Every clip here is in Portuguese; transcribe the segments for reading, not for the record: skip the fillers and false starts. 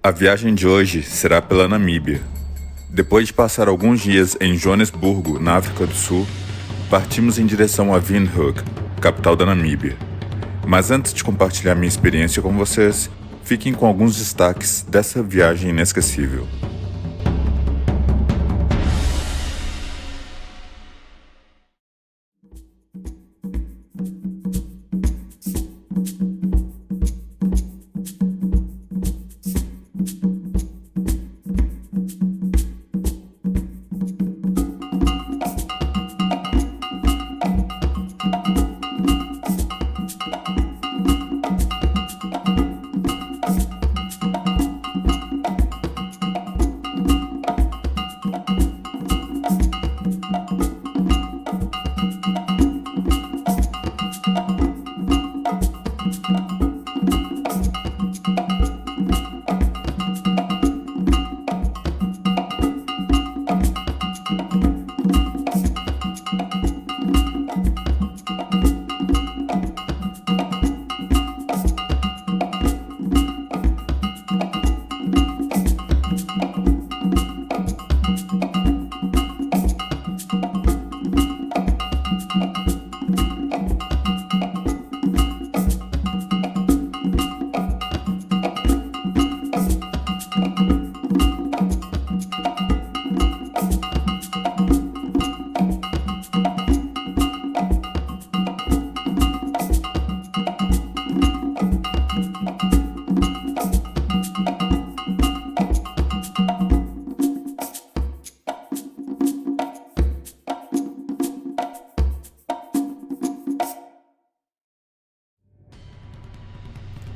A viagem de hoje será pela Namíbia. Depois de passar alguns dias em Joanesburgo, na África do Sul, partimos em direção a Windhoek, capital da Namíbia. Mas antes de compartilhar minha experiência com vocês, fiquem com alguns destaques dessa viagem inesquecível.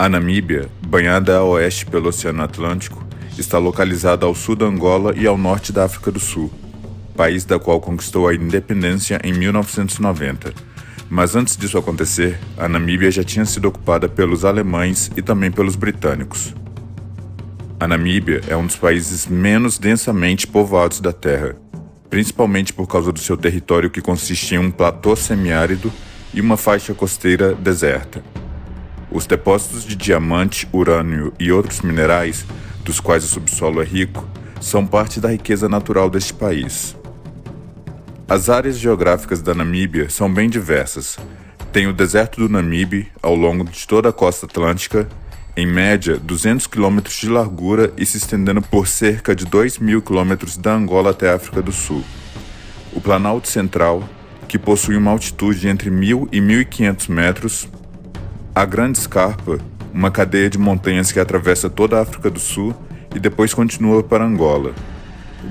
A Namíbia, banhada a oeste pelo Oceano Atlântico, está localizada ao sul da Angola e ao norte da África do Sul, país da qual conquistou a independência em 1990. Mas antes disso acontecer, a Namíbia já tinha sido ocupada pelos alemães e também pelos britânicos. A Namíbia é um dos países menos densamente povoados da Terra, principalmente por causa do seu território que consiste em um platô semiárido e uma faixa costeira deserta. Os depósitos de diamante, urânio e outros minerais, dos quais o subsolo é rico, são parte da riqueza natural deste país. As áreas geográficas da Namíbia são bem diversas. Tem o deserto do Namibe, ao longo de toda a costa atlântica, em média 200 km de largura e se estendendo por cerca de 2.000 km da Angola até a África do Sul. O Planalto Central, que possui uma altitude entre 1.000 e 1.500 metros, a Grande Scarpa, uma cadeia de montanhas que atravessa toda a África do Sul e depois continua para Angola,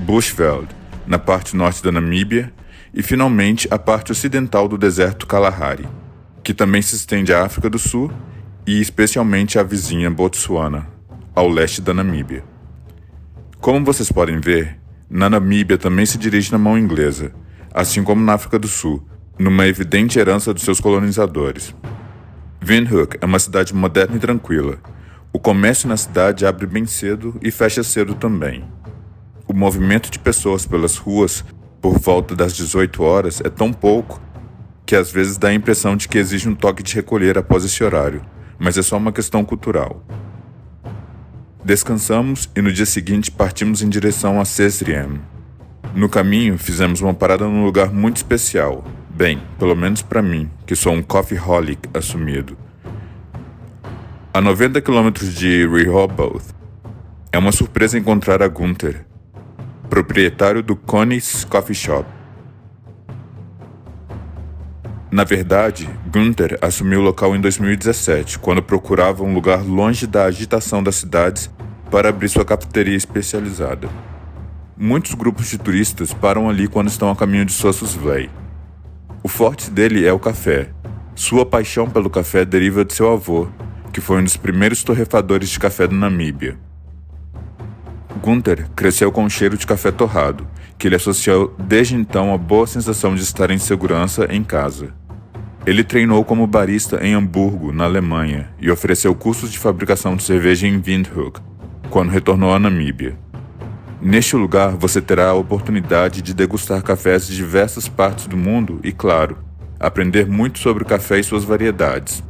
Bushveld, na parte norte da Namíbia, e finalmente a parte ocidental do deserto Kalahari, que também se estende à África do Sul e especialmente à vizinha Botsuana, ao leste da Namíbia. Como vocês podem ver, na Namíbia também se dirige na mão inglesa, assim como na África do Sul, numa evidente herança dos seus colonizadores. Windhoek é uma cidade moderna e tranquila. O comércio na cidade abre bem cedo e fecha cedo também. O movimento de pessoas pelas ruas, por volta das 18 horas, é tão pouco que às vezes dá a impressão de que exige um toque de recolher após esse horário, mas é só uma questão cultural. Descansamos e no dia seguinte partimos em direção a Sesriem. No caminho, fizemos uma parada num lugar muito especial. Bem, pelo menos para mim, que sou um coffeeholic assumido. A 90 km de Rehoboth, é uma surpresa encontrar a Gunther, proprietário do Connie's Coffee Shop. Na verdade, Gunther assumiu o local em 2017, quando procurava um lugar longe da agitação das cidades para abrir sua cafeteria especializada. Muitos grupos de turistas param ali quando estão a caminho de Sossusvlei. O forte dele é o café. Sua paixão pelo café deriva de seu avô, que foi um dos primeiros torrefadores de café da Namíbia. Gunther cresceu com o cheiro de café torrado, que ele associou desde então à boa sensação de estar em segurança em casa. Ele treinou como barista em Hamburgo, na Alemanha, e ofereceu cursos de fabricação de cerveja em Windhoek, quando retornou à Namíbia. Neste lugar, você terá a oportunidade de degustar cafés de diversas partes do mundo e, claro, aprender muito sobre o café e suas variedades.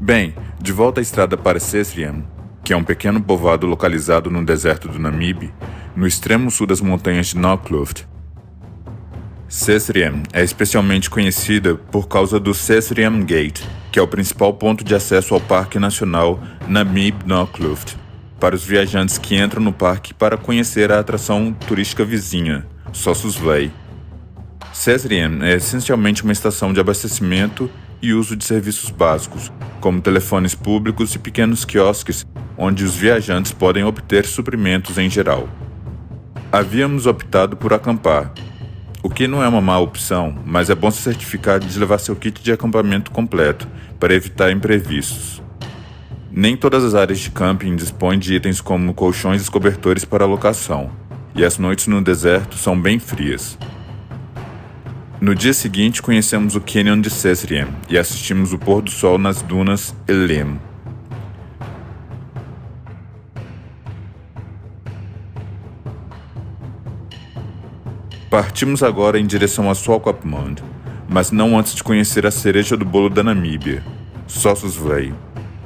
Bem, de volta à estrada para Sesriem, que é um pequeno povoado localizado no deserto do Namibe, no extremo sul das montanhas de Naukluft. Sesriem é especialmente conhecida por causa do Sesriem Gate, que é o principal ponto de acesso ao Parque Nacional Namib-Naukluft, para os viajantes que entram no parque para conhecer a atração turística vizinha, Sossusvlei. Sesriem é essencialmente uma estação de abastecimento e uso de serviços básicos, como telefones públicos e pequenos quiosques, onde os viajantes podem obter suprimentos em geral. Havíamos optado por acampar, o que não é uma má opção, mas é bom se certificar de levar seu kit de acampamento completo, para evitar imprevistos. Nem todas as áreas de camping dispõem de itens como colchões e cobertores para locação, e as noites no deserto são bem frias. No dia seguinte, conhecemos o Canyon de Sesriem e assistimos o pôr do sol nas dunas Elim. Partimos agora em direção a Swakopmund, mas não antes de conhecer a cereja do bolo da Namíbia, Sossusvlei.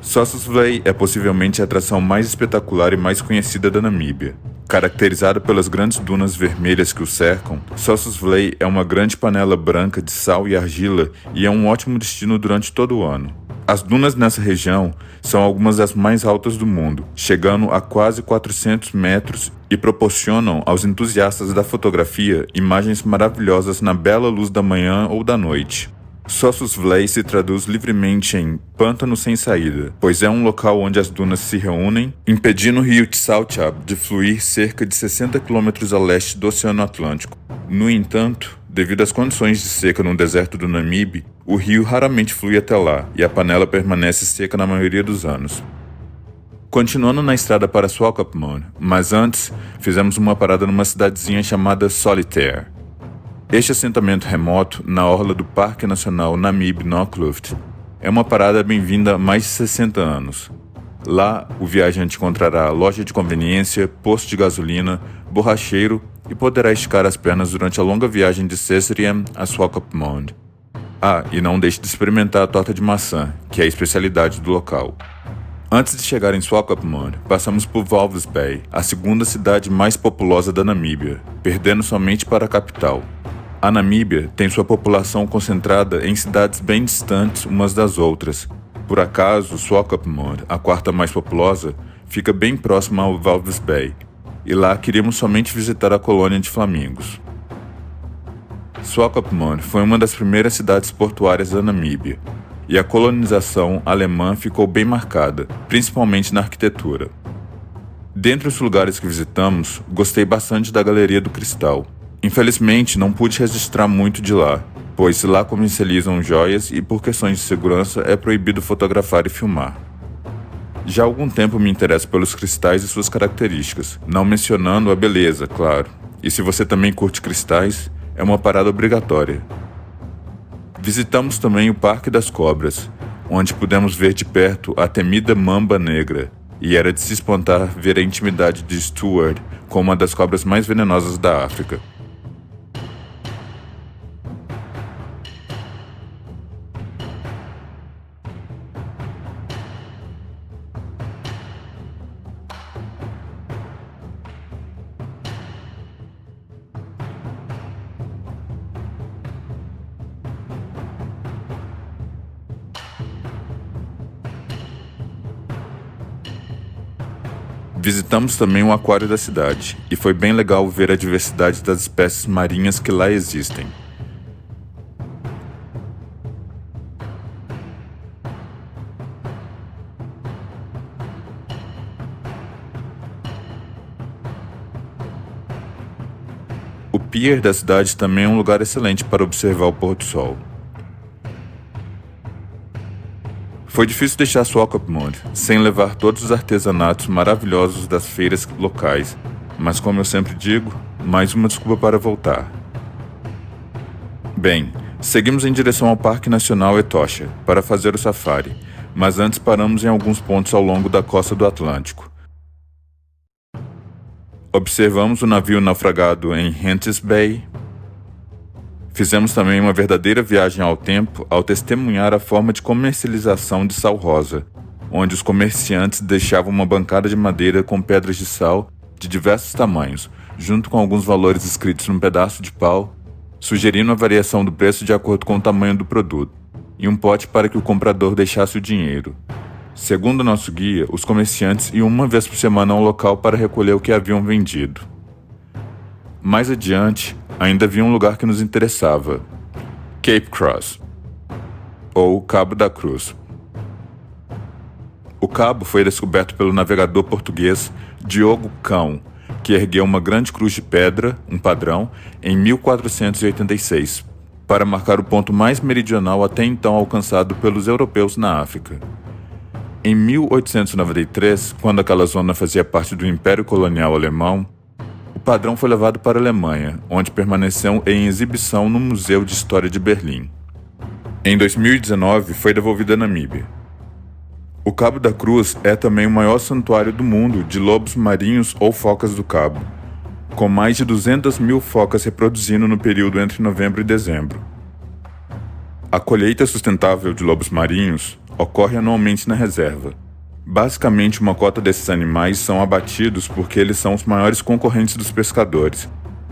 Sossusvlei é possivelmente a atração mais espetacular e mais conhecida da Namíbia. Caracterizada pelas grandes dunas vermelhas que o cercam, Sossusvlei é uma grande panela branca de sal e argila e é um ótimo destino durante todo o ano. As dunas nessa região são algumas das mais altas do mundo, chegando a quase 400 metros e proporcionam aos entusiastas da fotografia imagens maravilhosas na bela luz da manhã ou da noite. Sossusvlei se traduz livremente em pântano sem saída, pois é um local onde as dunas se reúnem, impedindo o rio Tsalchab de fluir cerca de 60 km a leste do Oceano Atlântico. No entanto, devido às condições de seca no deserto do Namibe, o rio raramente flui até lá e a panela permanece seca na maioria dos anos. Continuando na estrada para Swakopmund, mas antes fizemos uma parada numa cidadezinha chamada Solitaire. Este assentamento remoto, na orla do Parque Nacional Namib-Naukluft, é uma parada bem-vinda há mais de 60 anos. Lá, o viajante encontrará loja de conveniência, posto de gasolina, borracheiro e poderá esticar as pernas durante a longa viagem de Sesriem a Swakopmund. E não deixe de experimentar a torta de maçã, que é a especialidade do local. Antes de chegar em Swakopmund, passamos por Walvis Bay, a segunda cidade mais populosa da Namíbia, perdendo somente para a capital. A Namíbia tem sua população concentrada em cidades bem distantes umas das outras. Por acaso, Swakopmund, a quarta mais populosa, fica bem próxima ao Walvis Bay, e lá queríamos somente visitar a colônia de flamingos. Swakopmund foi uma das primeiras cidades portuárias da Namíbia, e a colonização alemã ficou bem marcada, principalmente na arquitetura. Dentre os lugares que visitamos, gostei bastante da Galeria do Cristal. Infelizmente, não pude registrar muito de lá, pois lá comercializam joias e por questões de segurança é proibido fotografar e filmar. Já há algum tempo me interesso pelos cristais e suas características, não mencionando a beleza, claro. E se você também curte cristais, é uma parada obrigatória. Visitamos também o Parque das Cobras, onde pudemos ver de perto a temida mamba negra, e era de se espantar ver a intimidade de Stuart com uma das cobras mais venenosas da África. Visitamos também o aquário da cidade, e foi bem legal ver a diversidade das espécies marinhas que lá existem. O pier da cidade também é um lugar excelente para observar o pôr do sol. Foi difícil deixar Swakopmund sem levar todos os artesanatos maravilhosos das feiras locais, mas como eu sempre digo, mais uma desculpa para voltar. Bem, seguimos em direção ao Parque Nacional Etosha para fazer o safari, mas antes paramos em alguns pontos ao longo da costa do Atlântico. Observamos o navio naufragado em Henties Bay. Fizemos também uma verdadeira viagem ao tempo ao testemunhar a forma de comercialização de sal rosa, onde os comerciantes deixavam uma bancada de madeira com pedras de sal de diversos tamanhos, junto com alguns valores escritos num pedaço de pau, sugerindo a variação do preço de acordo com o tamanho do produto, e um pote para que o comprador deixasse o dinheiro. Segundo nosso guia, os comerciantes iam uma vez por semana ao local para recolher o que haviam vendido. Mais adiante, ainda havia um lugar que nos interessava: Cape Cross, ou Cabo da Cruz. O cabo foi descoberto pelo navegador português Diogo Cão, que ergueu uma grande cruz de pedra, um padrão, em 1486, para marcar o ponto mais meridional até então alcançado pelos europeus na África. Em 1893, quando aquela zona fazia parte do Império Colonial Alemão, o padrão foi levado para a Alemanha, onde permaneceu em exibição no Museu de História de Berlim. Em 2019, foi devolvido à Namíbia. O Cabo da Cruz é também o maior santuário do mundo de lobos marinhos ou focas do cabo, com mais de 200 mil focas reproduzindo no período entre novembro e dezembro. A colheita sustentável de lobos marinhos ocorre anualmente na reserva. Basicamente, uma cota desses animais são abatidos porque eles são os maiores concorrentes dos pescadores,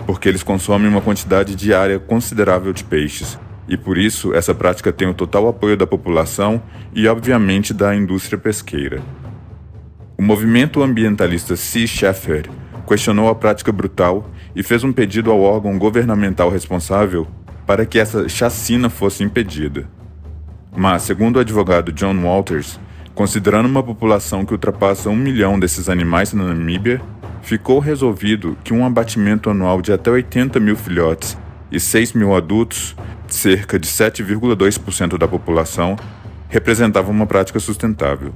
porque eles consomem uma quantidade diária considerável de peixes, e por isso essa prática tem o total apoio da população e, obviamente, da indústria pesqueira. O movimento ambientalista Sea Shepherd questionou a prática brutal e fez um pedido ao órgão governamental responsável para que essa chacina fosse impedida. Mas, segundo o advogado John Walters, considerando uma população que ultrapassa 1 milhão desses animais na Namíbia, ficou resolvido que um abatimento anual de até 80 mil filhotes e 6 mil adultos, cerca de 7,2% da população, representava uma prática sustentável.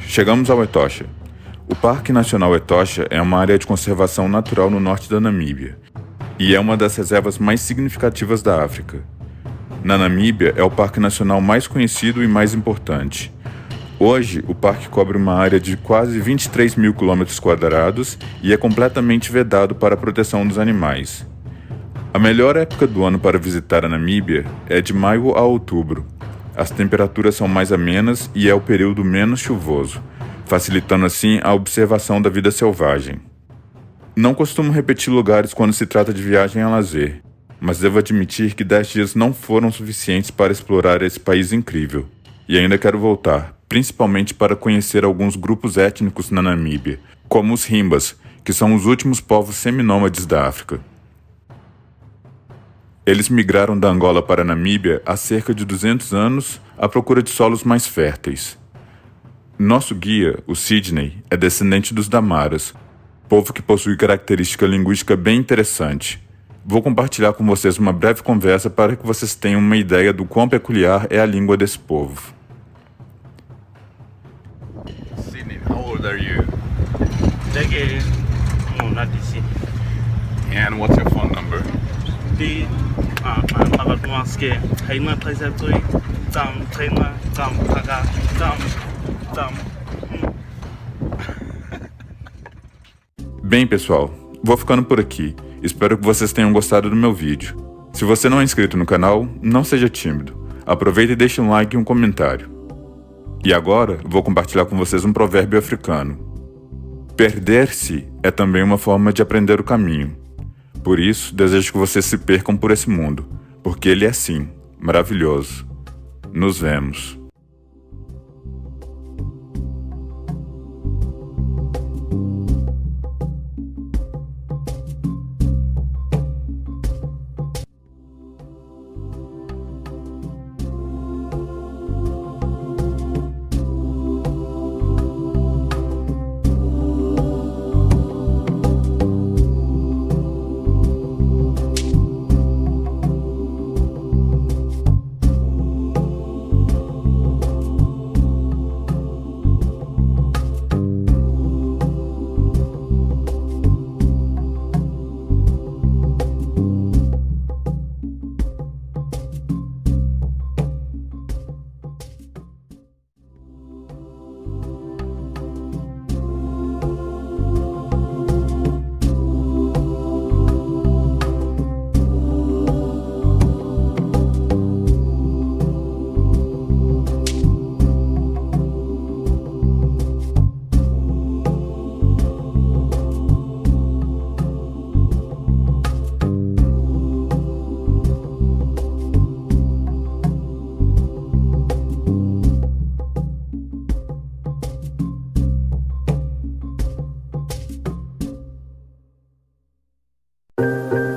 Chegamos ao Etosha. O Parque Nacional Etosha é uma área de conservação natural no norte da Namíbia e é uma das reservas mais significativas da África. Na Namíbia, é o parque nacional mais conhecido e mais importante. Hoje, o parque cobre uma área de quase 23 mil km² e é completamente vedado para a proteção dos animais. A melhor época do ano para visitar a Namíbia é de maio a outubro. As temperaturas são mais amenas e é o período menos chuvoso, facilitando assim a observação da vida selvagem. Não costumo repetir lugares quando se trata de viagem a lazer, mas devo admitir que 10 dias não foram suficientes para explorar esse país incrível, e ainda quero voltar, principalmente para conhecer alguns grupos étnicos na Namíbia, como os Himbas, que são os últimos povos seminômades da África. Eles migraram da Angola para a Namíbia há cerca de 200 anos à procura de solos mais férteis. Nosso guia, o Sidney, é descendente dos Damaras, povo que possui característica linguística bem interessante. Vou compartilhar com vocês uma breve conversa para que vocês tenham uma ideia do quão peculiar é a língua desse povo. Sydney, how old are you? And what's your phone number? Bem, pessoal, vou ficando por aqui. Espero que vocês tenham gostado do meu vídeo. Se você não é inscrito no canal, não seja tímido. Aproveita e deixe um like e um comentário. E agora, vou compartilhar com vocês um provérbio africano. Perder-se é também uma forma de aprender o caminho. Por isso, desejo que vocês se percam por esse mundo, porque ele é sim, maravilhoso. Nos vemos. you.